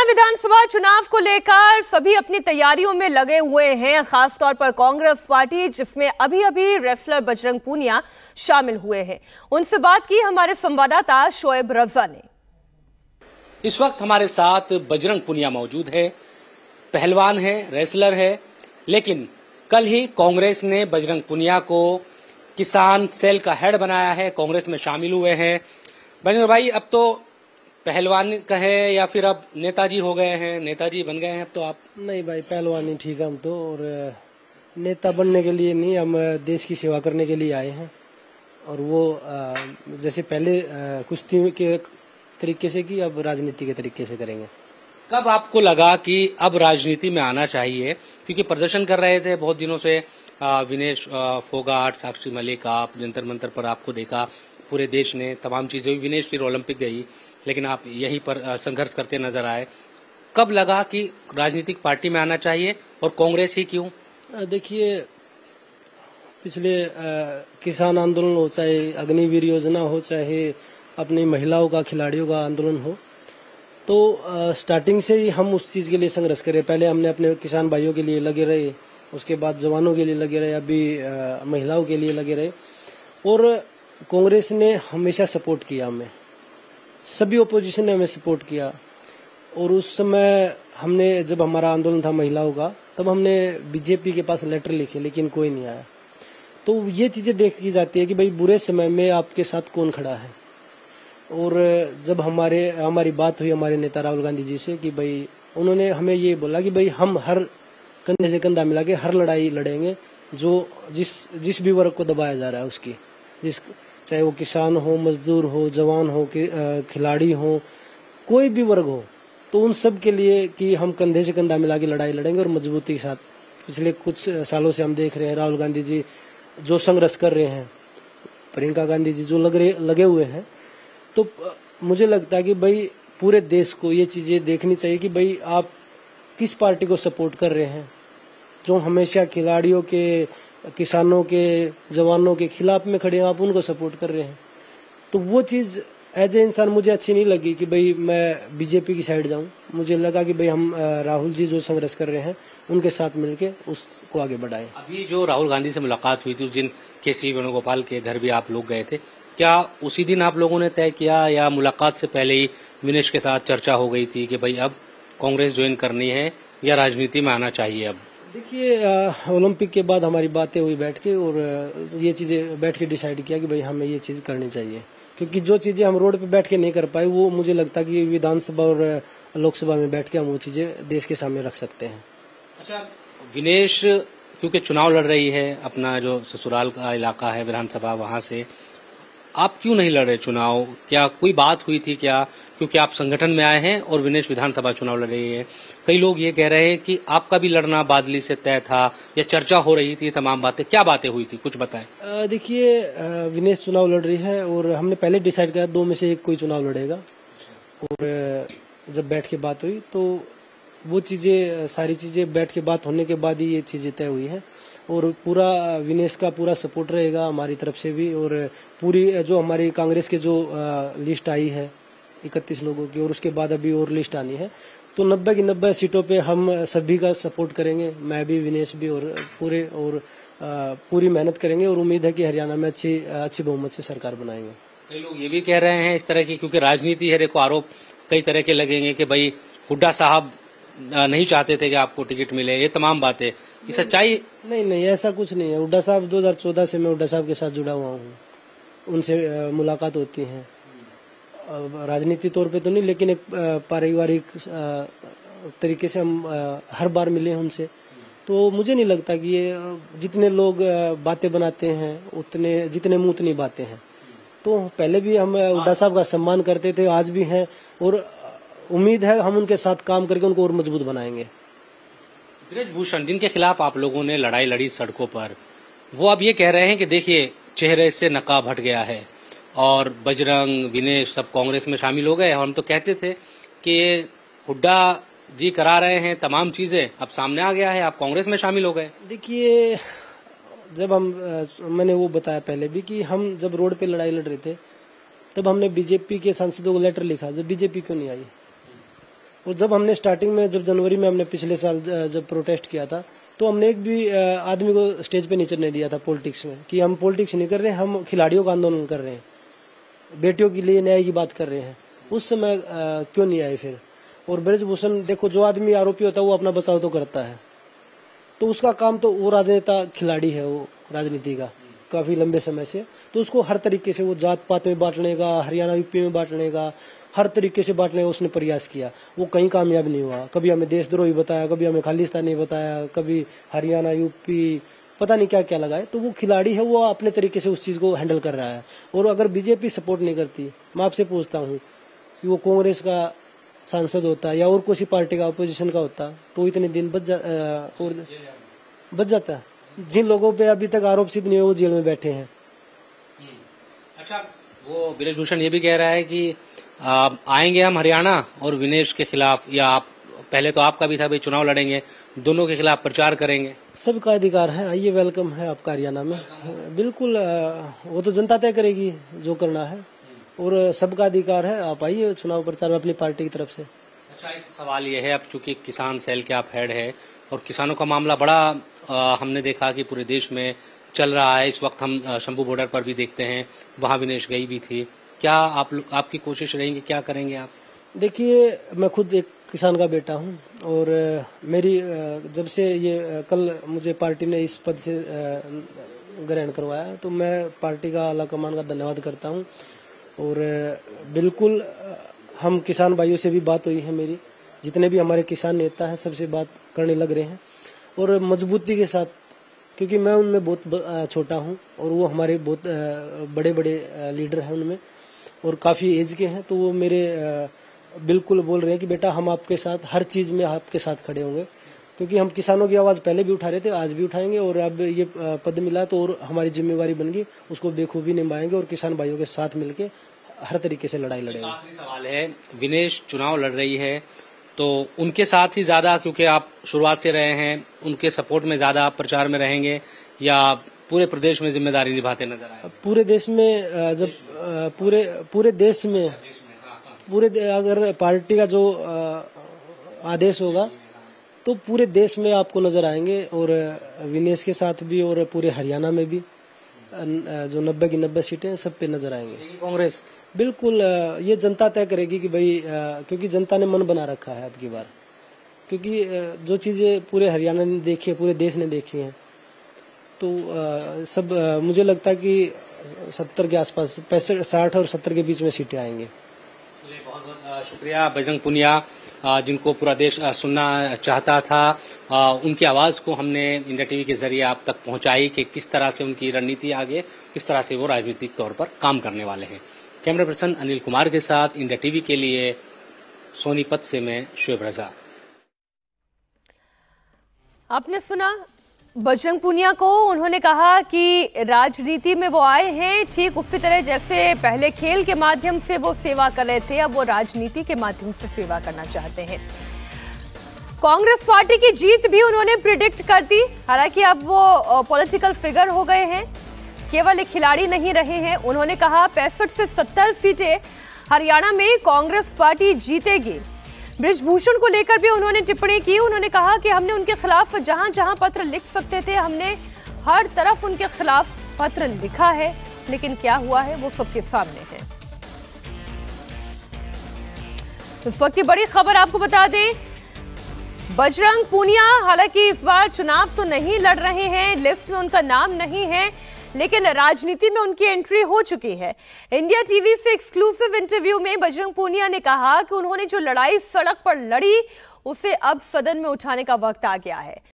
विधानसभा चुनाव को लेकर सभी अपनी तैयारियों में लगे हुए हैं, खासतौर पर कांग्रेस पार्टी, जिसमें अभी अभी रेसलर बजरंग पूनिया शामिल हुए हैं। उनसे बात की हमारे संवाददाता शोएब रजा ने। इस वक्त हमारे साथ बजरंग पूनिया मौजूद है। पहलवान है, रेसलर है, लेकिन कल ही कांग्रेस ने बजरंग पूनिया को किसान सेल का हेड बनाया है, कांग्रेस में शामिल हुए हैं। बजरंग भाई, अब तो पहलवान कहे या फिर अब नेताजी हो गए हैं, नेताजी बन गए हैं अब तो आप? नहीं भाई, पहलवान ही ठीक है हम तो, और नेता बनने के लिए नहीं, हम देश की सेवा करने के लिए आए हैं। और वो जैसे पहले कुश्ती के तरीके से की, अब राजनीति के तरीके से करेंगे। कब आपको लगा कि अब राजनीति में आना चाहिए? क्योंकि प्रदर्शन कर रहे थे बहुत दिनों से, विनेश फोगाट, साक्षी मलिक, आप जंतर मंतर पर आपको देखा, पूरे देश ने तमाम चीजें हुई। विनेश फिर ओलंपिक गई, लेकिन आप यहीं पर संघर्ष करते नजर आए। कब लगा कि राजनीतिक पार्टी में आना चाहिए, और कांग्रेस ही क्यों? देखिए, पिछले किसान आंदोलन हो, चाहे अग्निवीर योजना हो, चाहे अपनी महिलाओं का, खिलाड़ियों का आंदोलन हो, तो स्टार्टिंग से ही हम उस चीज के लिए संघर्ष करे। पहले हमने अपने किसान भाइयों के लिए लगे रहे, उसके बाद जवानों के लिए लगे रहे, अभी महिलाओं के लिए लगे रहे। और कांग्रेस ने हमेशा सपोर्ट किया हमें, सभी ओपोजिशन ने हमें सपोर्ट किया। और उस समय हमने, जब हमारा आंदोलन था महिलाओं का, तब हमने बीजेपी के पास लेटर लिखे, लेकिन कोई नहीं आया। तो ये चीजें देखी जाती है कि भाई बुरे समय में आपके साथ कौन खड़ा है। और जब हमारी बात हुई हमारे नेता राहुल गांधी जी से, कि भाई उन्होंने हमें ये बोला कि भाई हम हर कंधे से कंधा मिला के हर लड़ाई लड़ेंगे, जो जिस भी वर्ग को दबाया जा रहा है उसकी, चाहे वो किसान हो, मजदूर हो, जवान हो, खिलाड़ी हो, कोई भी वर्ग हो, तो उन सब के लिए कि हम कंधे से कंधा मिला के लड़ाई लड़ेंगे। और मजबूती के साथ पिछले कुछ सालों से हम देख रहे हैं, राहुल गांधी जी जो संघर्ष कर रहे हैं, प्रियंका गांधी जी जो लगे हुए हैं। तो मुझे लगता है कि भाई पूरे देश को ये चीजें देखनी चाहिए कि भाई आप किस पार्टी को सपोर्ट कर रहे हैं, जो हमेशा खिलाड़ियों के, किसानों के, जवानों के खिलाफ में खड़े हैं, आप उनको सपोर्ट कर रहे हैं। तो वो चीज एज ए इंसान मुझे अच्छी नहीं लगी कि भाई मैं बीजेपी की साइड जाऊं। मुझे लगा कि भाई हम राहुल जी जो संघर्ष कर रहे हैं उनके साथ मिलके उसको आगे बढ़ाएं। अभी जो राहुल गांधी से मुलाकात हुई थी, उस दिन के.सी. वेणुगोपाल के घर भी आप लोग गए थे, क्या उसी दिन आप लोगों ने तय किया, या मुलाकात से पहले ही विनेश के साथ चर्चा हो गई थी कि भाई अब कांग्रेस ज्वाइन करनी है या राजनीति में आना चाहिए? अब देखिए, ओलंपिक के बाद हमारी बातें हुई बैठ के, और ये चीजें बैठ के डिसाइड किया कि भाई हमें ये चीज करनी चाहिए। क्योंकि जो चीजें हम रोड पे बैठ के नहीं कर पाए, वो मुझे लगता है कि विधानसभा और लोकसभा में बैठ के हम वो चीजें देश के सामने रख सकते हैं। अच्छा, विनेश क्योंकि चुनाव लड़ रही है, अपना जो ससुराल का इलाका है विधानसभा, वहां से आप क्यों नहीं लड़ रहे चुनाव? क्या कोई बात हुई थी क्या? क्योंकि आप संगठन में आए हैं और विनेश विधानसभा चुनाव लड़ रही है। कई लोग ये कह रहे हैं कि आपका भी लड़ना बादली से तय था, या चर्चा हो रही थी, तमाम बातें, क्या बातें हुई थी, कुछ बताएं। देखिए, विनेश चुनाव लड़ रही है, और हमने पहले डिसाइड किया 2 में से एक कोई चुनाव लड़ेगा। और जब बैठ के बात हुई, तो वो चीजें, सारी चीजें बैठ के बात होने के बाद ही ये चीजें तय हुई है। और पूरा विनेश का पूरा सपोर्ट रहेगा हमारी तरफ से भी। और पूरी जो हमारी कांग्रेस के जो लिस्ट आई है 31 लोगों की, और उसके बाद अभी और लिस्ट आनी है, तो 90 की 90 सीटों पे हम सभी का सपोर्ट करेंगे, मैं भी, विनेश भी, और पूरी मेहनत करेंगे। और उम्मीद है कि हरियाणा में अच्छी बहुमत से सरकार बनाएंगे। कई लोग ये भी कह रहे हैं इस तरह की, क्योंकि राजनीति है, देखो आरोप कई तरह के लगेंगे कि भाई हुड्डा साहब नहीं चाहते थे कि आपको टिकट मिले, ये तमाम बातें, ये सच्चाई? नहीं, ऐसा कुछ नहीं है। हुड्डा साहब 2014 से मैं हुड्डा साहब के साथ जुड़ा हुआ हूँ, उनसे मुलाकात होती है। राजनीति तौर पे तो नहीं, लेकिन एक पारिवारिक तरीके से हम हर बार मिले हैं उनसे। तो मुझे नहीं लगता कि ये जितने लोग बातें बनाते हैं, जितने मुंह उतनी बातें हैं। तो पहले भी हम हुड्डा साहब का सम्मान करते थे, आज भी हैं, और उम्मीद है हम उनके साथ काम करके उनको और मजबूत बनाएंगे। ब्रजभूषण, जिनके खिलाफ आप लोगों ने लड़ाई लड़ी सड़कों पर, वो अब ये कह रहे हैं कि देखिए चेहरे से नकाब हट गया है, और बजरंग, विनेश सब कांग्रेस में शामिल हो गए। हम तो कहते थे कि हुड्डा जी करा रहे हैं तमाम चीजें, अब सामने आ गया है, आप कांग्रेस में शामिल हो गए। देखिए, जब मैंने वो बताया पहले भी कि हम जब रोड पे लड़ाई लड़ रहे थे, तब हमने बीजेपी के सांसदों को लेटर लिखा, जब बीजेपी क्यों नहीं आई। और जब हमने स्टार्टिंग में जब जनवरी में हमने पिछले साल जब प्रोटेस्ट किया था तो हमने एक भी आदमी को स्टेज पे नहीं चढ़ने दिया था पॉलिटिक्स में, कि हम पॉलिटिक्स नहीं कर रहे हैं, हम खिलाड़ियों का आंदोलन कर रहे हैं, बेटियों के लिए न्याय की बात कर रहे हैं। उस समय क्यों नहीं आए फिर? और ब्रजभूषण देखो, जो आदमी आरोपी होता है वो अपना बचाव तो करता है, तो उसका काम तो वो राजनेता खिलाड़ी है, वो राजनीति का काफी लंबे समय से, तो उसको हर तरीके से वो जात पात में बांटने का, हरियाणा यूपी में बांटने का, हर तरीके से बांटने का उसने प्रयास किया। वो कहीं कामयाब नहीं हुआ। कभी हमें देशद्रोही बताया, कभी हमें खालिस्तानी बताया, कभी हरियाणा यूपी पता नहीं क्या क्या लगाए। तो वो खिलाड़ी है, वो अपने तरीके से उस चीज को हैंडल कर रहा है। और अगर बीजेपी सपोर्ट नहीं करती, मैं आपसे पूछता हूँ कि वो कांग्रेस का सांसद होता या और किसी पार्टी का अपोजिशन का होता तो इतने दिन बच जाता। जिन लोगों पे अभी तक आरोप सिद्ध नहीं हुए वो जेल में बैठे हैं। अच्छा, वो ब्रजभूषण ये भी कह रहा है कि आएंगे हम हरियाणा और विनेश के खिलाफ, या आप पहले तो आपका भी था भाई चुनाव लड़ेंगे, दोनों के खिलाफ प्रचार करेंगे। सबका अधिकार है, आइए, वेलकम है आपका हरियाणा में। बिल्कुल, वो तो जनता तय करेगी जो करना है, और सबका अधिकार है, आप आइए चुनाव प्रचार में अपनी पार्टी की तरफ से। अच्छा, एक सवाल ये है, अब चूंकि किसान सेल के आप हेड है और किसानों का मामला बड़ा हमने देखा कि पूरे देश में चल रहा है। इस वक्त हम शंभू बॉर्डर पर भी देखते हैं, वहां विनेश गई भी थी। क्या आपकी कोशिश रहेंगी, क्या करेंगे आप? देखिए, मैं खुद एक किसान का बेटा हूं, और मेरी जब से ये कल मुझे पार्टी ने इस पद से ग्रहण करवाया तो मैं पार्टी का आला कमान का धन्यवाद करता हूं। और बिल्कुल हम किसान भाइयों से भी बात हुई है मेरी, जितने भी हमारे किसान नेता हैं सबसे बात करने लग रहे हैं, और मजबूती के साथ, क्योंकि मैं उनमें बहुत छोटा हूं और वो हमारे बहुत बड़े बड़े लीडर हैं उनमें, और काफ़ी एज के हैं। तो वो मेरे बिल्कुल बोल रहे हैं कि बेटा हम आपके साथ हर चीज़ में आपके साथ खड़े होंगे, क्योंकि हम किसानों की आवाज़ पहले भी उठा रहे थे, आज भी उठाएंगे, और अब ये पद मिला तो और हमारी जिम्मेवारी बन गई, उसको बेखूबी निभाएंगे और किसान भाइयों के साथ मिलके हर तरीके से लड़ाई लड़ेंगे। आखिरी सवाल है, विनेश चुनाव लड़ रही है तो उनके साथ ही ज्यादा, क्योंकि आप शुरुआत से रहे हैं, उनके सपोर्ट में ज्यादा आप प्रचार में रहेंगे, या पूरे प्रदेश में जिम्मेदारी निभाते नजर आए? पूरे देश में, जब पूरे देश में अगर पार्टी का जो आदेश होगा तो पूरे देश में आपको नजर आएंगे, और विनेश के साथ भी और पूरे हरियाणा में भी जो 90 की 90 सीटें सब पे नजर आएंगे। कांग्रेस बिल्कुल, ये जनता तय करेगी कि भाई, क्योंकि जनता ने मन बना रखा है अब की बार, क्योंकि जो चीजें पूरे हरियाणा ने देखी है, पूरे देश ने देखी हैं, तो सब मुझे लगता है कि 70 के आसपास, 65, 60 और 70 के बीच में सीटें आएंगी। बहुत बहुत शुक्रिया बजरंग पुनिया, जिनको पूरा देश सुनना चाहता था। उनकी आवाज को हमने इंडिया टीवी के जरिए आप तक पहुंचाई कि किस तरह से उनकी रणनीति आगे, किस तरह से वो राजनीतिक तौर पर काम करने वाले हैं। कैमरा पर्सन अनिल कुमार के साथ इंडिया टीवी के लिए सोनीपत से मैं शुएब रजा। आपने सुना बजरंग पुनिया को, उन्होंने कहा कि राजनीति में वो आए हैं ठीक उसी तरह जैसे पहले खेल के माध्यम से वो सेवा कर रहे थे, अब वो राजनीति के माध्यम से सेवा करना चाहते हैं। कांग्रेस पार्टी की जीत भी उन्होंने प्रिडिक्ट कर दी, हालांकि अब वो पॉलिटिकल फिगर हो गए हैं, केवल एक खिलाड़ी नहीं रहे हैं। उन्होंने कहा 65 से 70 सीटें हरियाणा में कांग्रेस पार्टी जीतेगी। ब्रजभूषण को लेकर भी उन्होंने टिप्पणी की। उन्होंने कहा कि हमने उनके खिलाफ जहां जहां पत्र लिख सकते थे, हमने हर तरफ उनके खिलाफ पत्र लिखा है, लेकिन क्या हुआ है वो सबके सामने है। इस वक्त की बड़ी खबर आपको बता दें, बजरंग पुनिया हालांकि इस बार चुनाव तो नहीं लड़ रहे हैं, लिस्ट में उनका नाम नहीं है, लेकिन राजनीति में उनकी एंट्री हो चुकी है। इंडिया टीवी से एक्सक्लूसिव इंटरव्यू में बजरंग पुनिया ने कहा कि उन्होंने जो लड़ाई सड़क पर लड़ी उसे अब सदन में उठाने का वक्त आ गया है।